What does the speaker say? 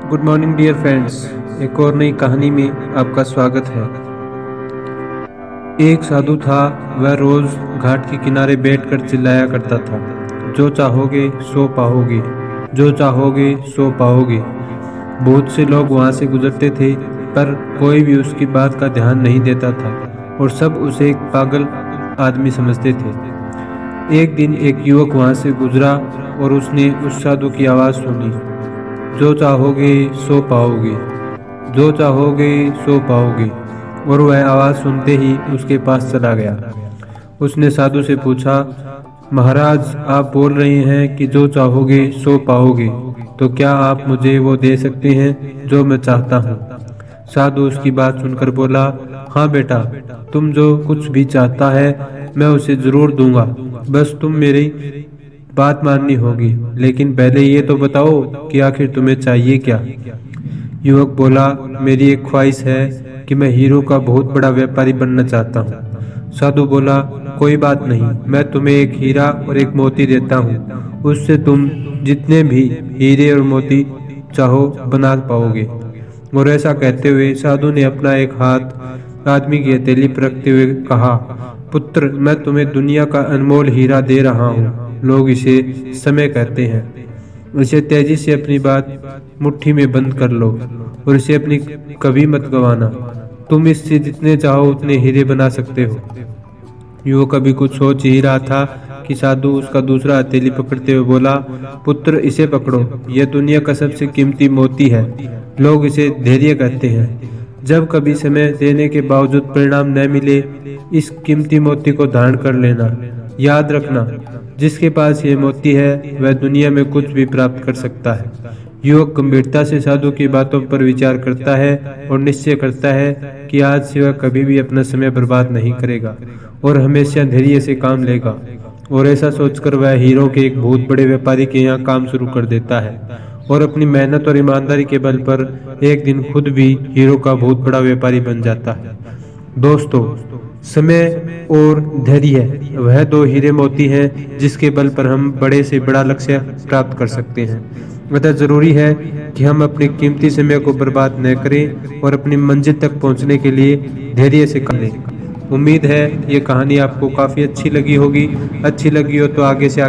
Good morning dear friends. एक और नई कहानी में आपका स्वागत है। एक साधु था। वह रोज घाट के किनारे बैठकर चिल्लाया करता था, जो चाहोगे सो पाओगे, जो चाहोगे सो पाओगे। बहुत से लोग वहां से गुजरते थे, पर कोई भी उसकी बात का ध्यान नहीं देता था और सब उसे एक पागल आदमी समझते थे। एक दिन एक युवक वहां से गुजरा और उसने उस साधु की आवाज़ सुनी, जो चाहोगे सो पाओगे, जो चाहोगे सो पाओगे। और वह आवाज़ सुनते ही उसके पास चला गया। उसने साधु से पूछा, महाराज, आप बोल रहे हैं कि जो चाहोगे सो पाओगे, तो क्या आप मुझे वो दे सकते हैं जो मैं चाहता हूँ? साधु उसकी बात सुनकर बोला, हाँ बेटा, तुम जो कुछ भी चाहता है मैं उसे जरूर दूंगा, बस तुम मेरी बात माननी होगी। लेकिन पहले ये तो बताओ कि आखिर तुम्हें चाहिए क्या? युवक बोला, मेरी एक ख्वाहिश है कि मैं हीरो का बहुत बड़ा व्यापारी बनना चाहता हूँ। साधु बोला, कोई बात नहीं, मैं तुम्हें एक हीरा और एक मोती देता हूँ, उससे तुम जितने भी हीरे और मोती चाहो बना पाओगे। और ऐसा कहते हुए साधु ने अपना एक हाथ आदमी की हथेली पर रखते हुए कहा, पुत्र, मैं तुम्हें दुनिया का अनमोल हीरा दे रहा हूँ। लोग इसे समय कहते हैं। इसे तेजी से अपनी बात मुट्ठी में बंद कर लो और इसे अपनी कभी मत गवाना। तुम इससे जितने चाहो उतने हीरे बना सकते हो। युवक अभी कुछ सोच ही रहा था कि साधु उसका दूसरा हथेली पकड़ते हुए बोला, पुत्र, इसे पकड़ो, यह दुनिया का सबसे कीमती मोती है। लोग इसे धैर्य कहते हैं। जब कभी समय देने के बावजूद परिणाम न मिले, इस कीमती मोती को धारण कर लेना। याद रखना, जिसके पास ये मोती है वह दुनिया में कुछ भी प्राप्त कर सकता है। युवक गंभीरता से साधु की बातों पर विचार करता है और निश्चय करता है कि आज से वह कभी भी अपना समय बर्बाद नहीं करेगा और हमेशा धैर्य से काम लेगा। और ऐसा सोचकर वह हीरो के एक बहुत बड़े व्यापारी के यहाँ काम शुरू कर देता है और अपनी मेहनत और ईमानदारी के बल पर एक दिन खुद भी हीरो का बहुत बड़ा व्यापारी बन जाता है। दोस्तों, समय और धैर्य वह दो हीरे मोती हैं जिसके बल पर हम बड़े से बड़ा लक्ष्य प्राप्त कर सकते हैं। अतः जरूरी है कि हम अपने कीमती समय को बर्बाद न करें और अपनी मंजिल तक पहुंचने के लिए धैर्य से काम लें। उम्मीद है ये कहानी आपको काफ़ी अच्छी लगी होगी। अच्छी लगी हो तो आगे से आगे